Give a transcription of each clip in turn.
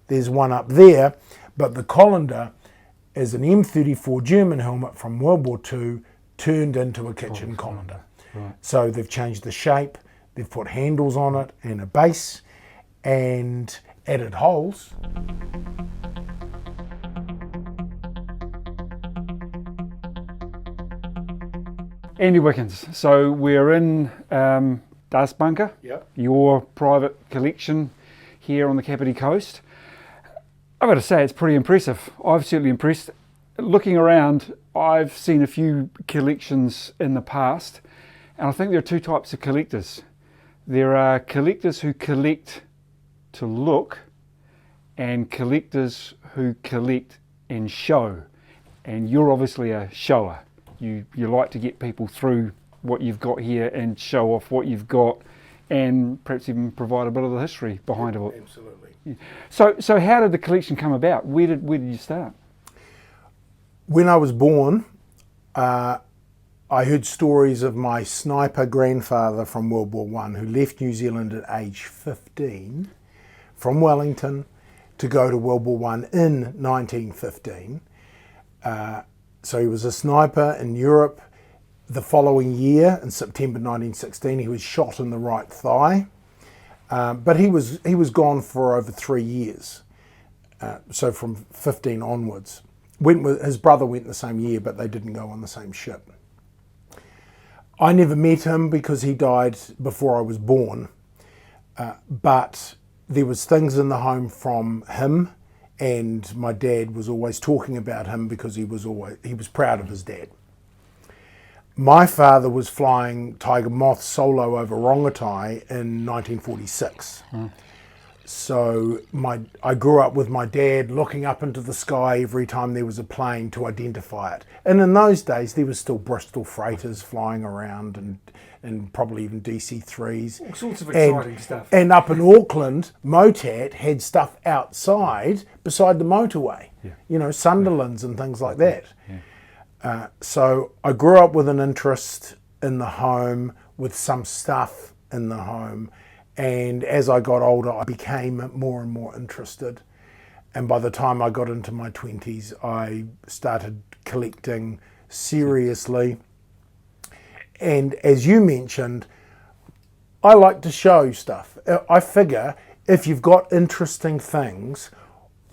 There's one up there, but the colander is an M34 German helmet from World War II turned into a kitchen colander. Right. So they've changed the shape, they've put handles on it and a base and added holes. Andy Wickens, so we're in Das Bunker, Yep. your private collection here on the Kapiti Coast. I've got to say, it's pretty impressive. I've certainly impressed. Looking around, I've seen a few collections in the past, and I think there are two types of collectors. There are collectors who collect to look, and collectors who collect and show. And you're obviously a shower. You like to get people through what you've got here and show off what you've got, and perhaps even provide a bit of the history behind it. Absolutely. So how did the collection come about? Where did you start? When I was born, I heard stories of my sniper grandfather from World War I who left New Zealand at age 15 from Wellington to go to World War I in 1915. So he was a sniper in Europe. The following year, in September 1916, he was shot in the right thigh. But he was gone for over 3 years. So from 15 onwards. His brother went the same year, but they didn't go on the same ship. I never met him because he died before I was born. But there was things in the home from him, and my dad was always talking about him because he was proud of his dad. My father was flying Tiger Moth solo over Rongotai in 1946. So I grew up with my dad looking up into the sky every time there was a plane to identify it. And in those days, there was still Bristol freighters flying around and probably even DC-3s. All sorts of exciting stuff. And up in Auckland, Motat had stuff outside beside the motorway. Yeah. You know, Sunderlands and things like that. Yeah. So I grew up with an interest in the home, with some stuff in the home. And as I got older, I became more and more interested. And by the time I got into my 20s, I started collecting seriously. And as you mentioned, I like to show stuff. I figure if you've got interesting things,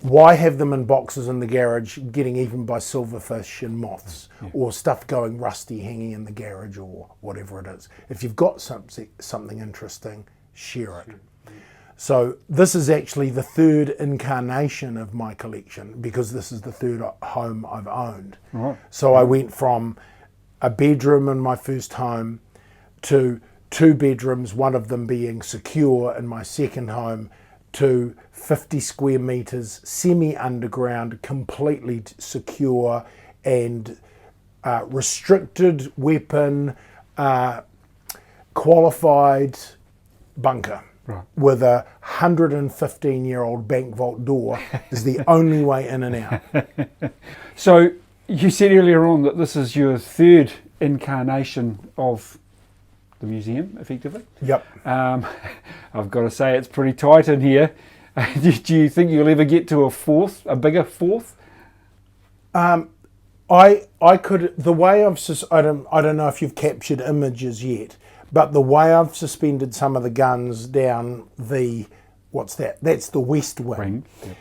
why have them in boxes in the garage getting eaten by silverfish and moths, or stuff going rusty hanging in the garage or whatever it is? If you've got something interesting, share it. So this is actually the third incarnation of my collection, because this is the third home I've owned. Right. So I went from a bedroom in my first home to 2 bedrooms, one of them being secure in my second home, to 50 square meters, semi-underground, completely secure, and restricted weapon, qualified bunker. Right. With a 115-year-old bank vault door is the only way in and out. So you said earlier on that this is your third incarnation of the museum, effectively. Yep. I've got to say it's pretty tight in here. Do you think you'll ever get to a bigger fourth? I could, the way I don't know if you've captured images yet, but the way I've suspended some of the guns down the, what's that? That's the west wing. Yep.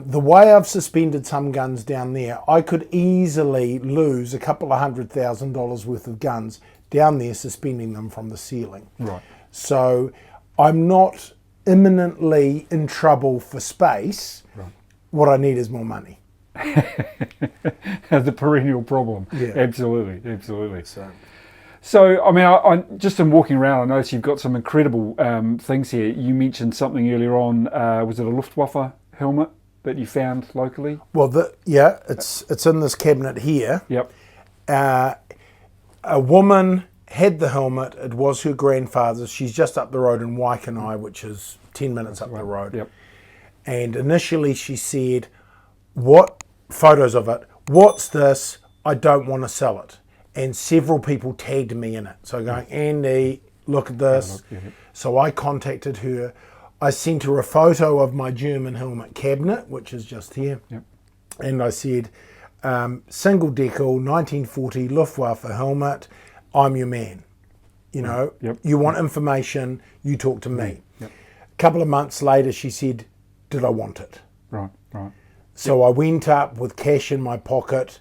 The way I've suspended some guns down there, I could easily lose a couple of $100,000 worth of guns down there, suspending them from the ceiling. Right. So I'm not imminently in trouble for space. Right. What I need is more money. The perennial problem. Yeah. Absolutely. So, I mean, I just in walking around, I noticed you've got some incredible things here. You mentioned something earlier on. Was it a Luftwaffe helmet that you found locally? Well, it's in this cabinet here. Yep. A woman had the helmet. It was her grandfather's. She's just up the road in Wickens, which is 10 minutes up the road. Yep. And initially she said, "What photos of it? What's this? I don't want to sell it." And several people tagged me in it. So going, "Andy, look at this." So I contacted her. I sent her a photo of my German helmet cabinet, which is just here. Yep. And I said, single decal, 1940 Luftwaffe helmet, I'm your man. You know, Yep. you want information, you talk to me. Yep. A couple of months later, she said, did I want it? Right, right. So I went up with cash in my pocket,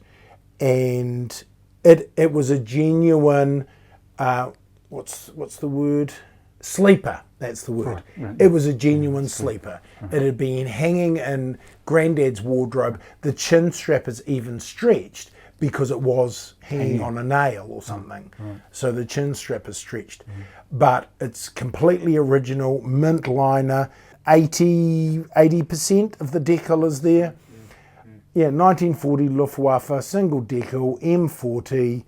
and it was a genuine, what's the word? Sleeper, that's the word. Right. It was a genuine sleeper. It had been hanging in Granddad's wardrobe. The chin strap is even stretched because it was hanging on a nail or something. So the chin strap is stretched. But it's completely original, mint liner, 80% of the decal is there. Yeah, 1940 Luftwaffe, single decal, M40.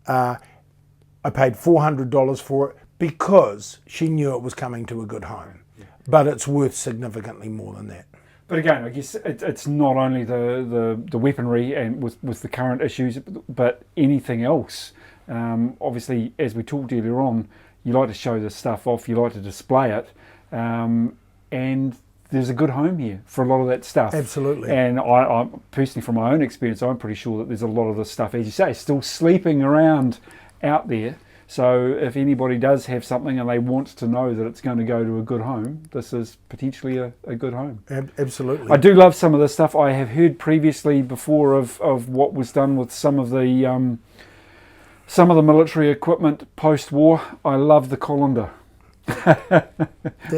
I paid $400 for it because she knew it was coming to a good home. But it's worth significantly more than that. But again, I guess it's not only the weaponry and with the current issues, but anything else. Obviously, as we talked earlier on, you like to show this stuff off, you like to display it, and there's a good home here for a lot of that stuff. Absolutely. And I personally, from my own experience, I'm pretty sure that there's a lot of this stuff, as you say, still sleeping around out there. So if anybody does have something and they want to know that it's going to go to a good home, this is potentially a good home. Absolutely. I do love some of the stuff. I have heard previously before of what was done with some of the military equipment post-war. I love the colander.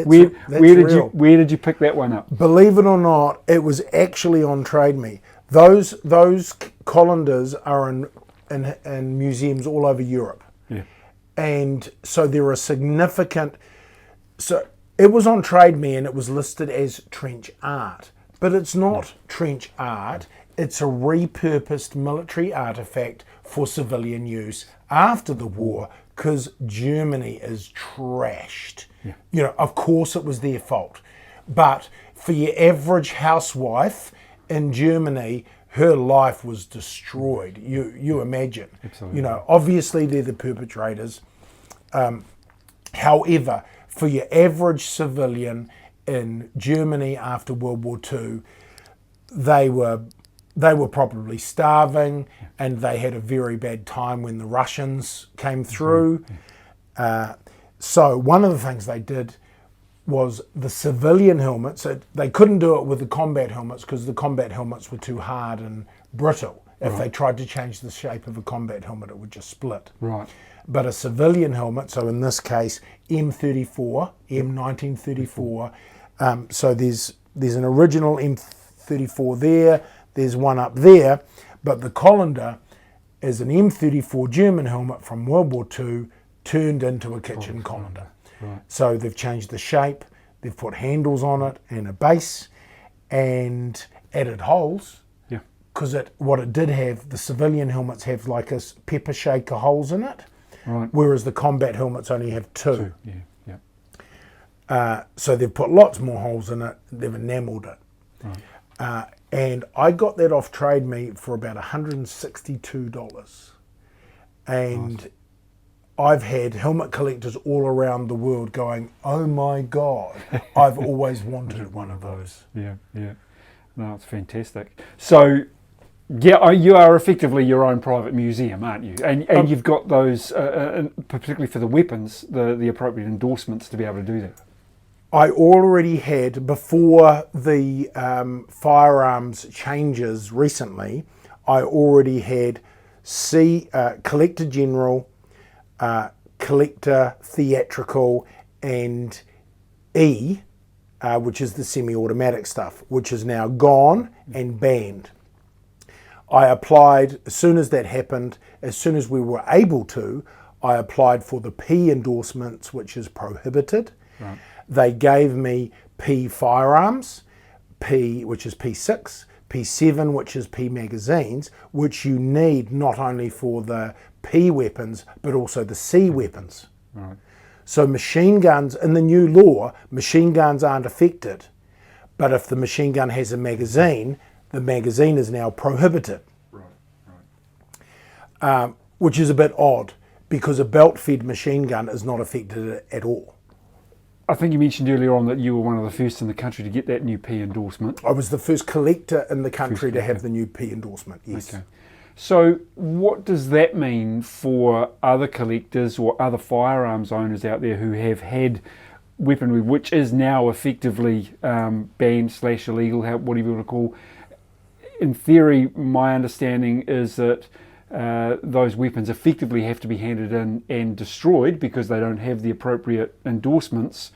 Where did you pick that one up? Believe it or not, it was actually on Trade Me. Those colanders are in museums all over Europe. Yeah. And so there are significant, so it was on Trade Me and it was listed as trench art, but it's not trench art. It's a repurposed military artifact for civilian use after the war because Germany is trashed. Yeah. You know, of course it was their fault, but for your average housewife in Germany, her life was destroyed. You imagine. Absolutely. You know, obviously they're the perpetrators. However, for your average civilian in Germany after World War II, they were probably starving, and they had a very bad time when the Russians came through. So one of the things they did was the civilian helmets. They couldn't do it with the combat helmets because the combat helmets were too hard and brittle. If they tried to change the shape of a combat helmet, it would just split. Right. But a civilian helmet, so in this case, M1934. So there's an original M34 there. There's one up there, but the colander is an M34 German helmet from World War II turned into a kitchen colander. Right. So they've changed the shape, they've put handles on it and a base and added holes. Yeah. Because what it did have, the civilian helmets have like a pepper shaker holes in it, Right. whereas the combat helmets only have two. Yeah. So they've put lots more holes in it, they've enamelled it. Right. And I got that off Trade Me for about $162. And Nice. I've had helmet collectors all around the world going, oh my God, I've always wanted one of those. Yeah. No, it's fantastic. So, yeah, you are effectively your own private museum, aren't you? And you've got those, particularly for the weapons, the appropriate endorsements to be able to do that. I already had, before the firearms changes recently, I already had Collector General, Collector Theatrical, and E, which is the semi-automatic stuff, which is now gone and banned. I applied, as soon as that happened, as soon as we were able to, I applied for the P endorsements, which is prohibited. Right. They gave me P firearms, P, which is P6, P7, which is P magazines, which you need not only for the P weapons, but also the C weapons. Right. So machine guns, in the new law, machine guns aren't affected. But if the machine gun has a magazine, the magazine is now prohibited. Right. Which is a bit odd, because a belt-fed machine gun is not affected at all. I think you mentioned earlier on that you were one of the first in the country to get that new P endorsement. I was the first collector in the country to have the new P endorsement, yes. Okay. So what does that mean for other collectors or other firearms owners out there who have had weaponry which is now effectively banned/illegal, whatever you want to call? In theory, my understanding is that those weapons effectively have to be handed in and destroyed because they don't have the appropriate endorsements.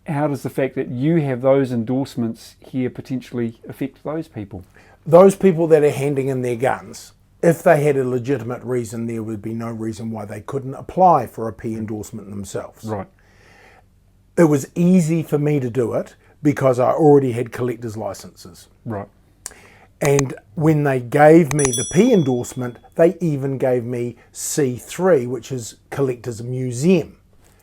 How does the fact that you have those endorsements here potentially affect those people? Those people that are handing in their guns, if they had a legitimate reason, there would be no reason why they couldn't apply for a P endorsement themselves. Right. It was easy for me to do it because I already had collector's licenses. Right. And when they gave me the P endorsement, they even gave me C3, which is Collector's Museum.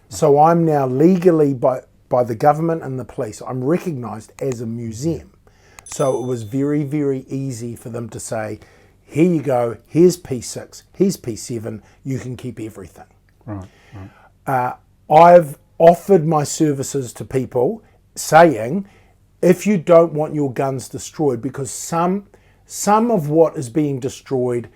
So I'm now legally, by the government and the police, I'm recognised as a museum. So it was very, very easy for them to say, here you go, here's P6, here's P7, you can keep everything. Right. I've offered my services to people saying, if you don't want your guns destroyed, because some of what is being destroyed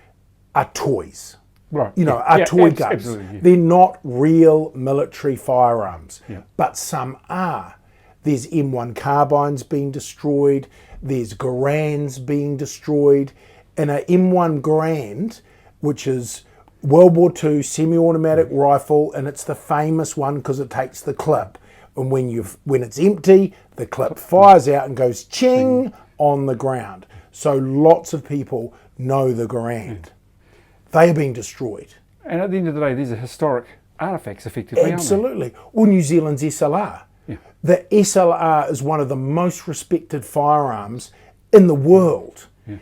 are toys. Right. You know, are toy guns. Absolutely, yeah. They're not real military firearms, Yeah. but some are. There's M1 carbines being destroyed, there's Garands being destroyed, and a M1 Garand, which is World War II semi-automatic rifle, and it's the famous one because it takes the clip. And when it's empty, the clip fires out and goes ching on the ground. So lots of people know the Garand. They are being destroyed. And at the end of the day, these are historic artefacts, effectively, Absolutely. Or New Zealand's SLR. Yeah. The SLR is one of the most respected firearms in the world. Yeah.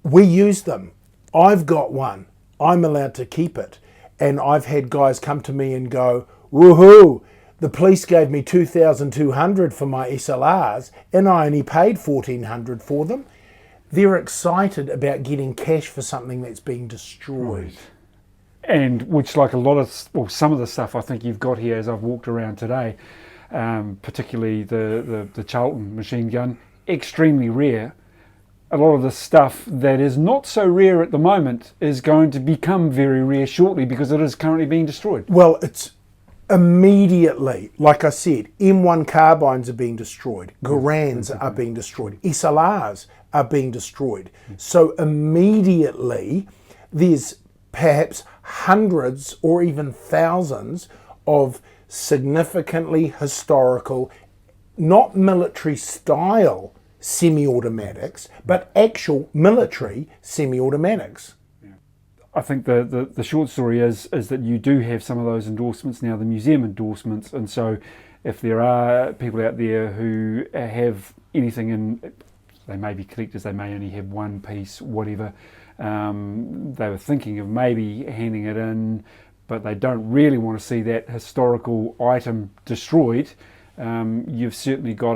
We use them. I've got one. I'm allowed to keep it. And I've had guys come to me and go, woohoo, the police gave me $2,200 for my SLRs and I only paid $1,400 for them. They're excited about getting cash for something that's being destroyed. Right. And which, like a lot of, well, some of the stuff I think you've got here as I've walked around today, particularly the Charlton machine gun, extremely rare. A lot of the stuff that is not so rare at the moment is going to become very rare shortly because it is currently being destroyed. Well, it's immediately, like I said, M1 carbines are being destroyed, Garands are being destroyed, SLRs are being destroyed. So immediately there's perhaps hundreds or even thousands of significantly historical, not military style semi-automatics, but actual military semi-automatics. I think the short story is that you do have some of those endorsements now, the museum endorsements, and so if there are people out there who have anything in, they may be collectors, they may only have one piece, whatever, they were thinking of maybe handing it in, but they don't really want to see that historical item destroyed, you've certainly got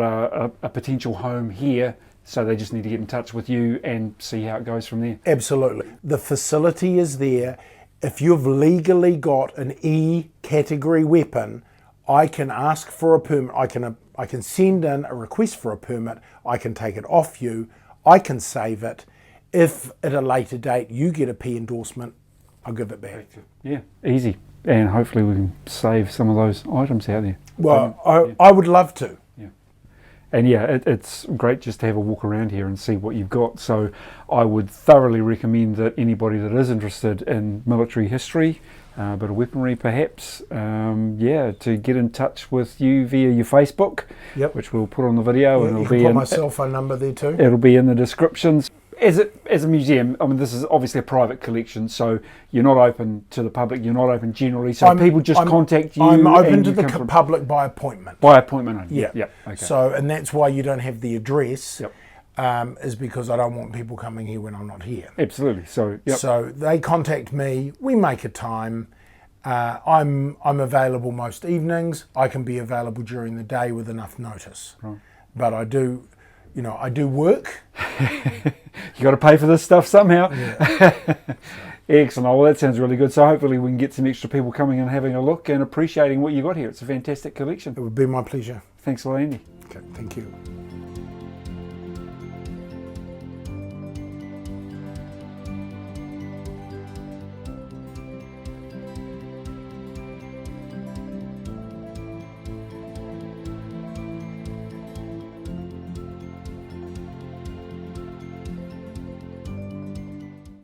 a potential home here. So they just need to get in touch with you and see how it goes from there. Absolutely. The facility is there. If you've legally got an E category weapon, I can ask for a permit. I can send in a request for a permit. I can take it off you. I can save it. If at a later date you get a P endorsement, I'll give it back. Yeah, easy. And hopefully we can save some of those items out there. Well, I would love to. And yeah, it's great just to have a walk around here and see what you've got. So I would thoroughly recommend that anybody that is interested in military history, a bit of weaponry perhaps, to get in touch with you via your Facebook, which we'll put on the video. Yeah, and you it'll can be put my cell phone number there too. It'll be in the descriptions. As a museum, I mean, this is obviously a private collection, so you're not open to the public, you're not open generally, so people just contact you. I'm open to the public by appointment. By appointment only? Yeah. Okay. So, and that's why you don't have the address, is because I don't want people coming here when I'm not here. Absolutely. So they contact me, we make a time. I'm available most evenings. I can be available during the day with enough notice. Right. But I do work. You got to pay for this stuff somehow. Excellent. Oh, well, that sounds really good. So hopefully we can get some extra people coming and having a look and appreciating what you got here. It's a fantastic collection. It would be my pleasure. Thanks a lot, Andy. Okay, thank you.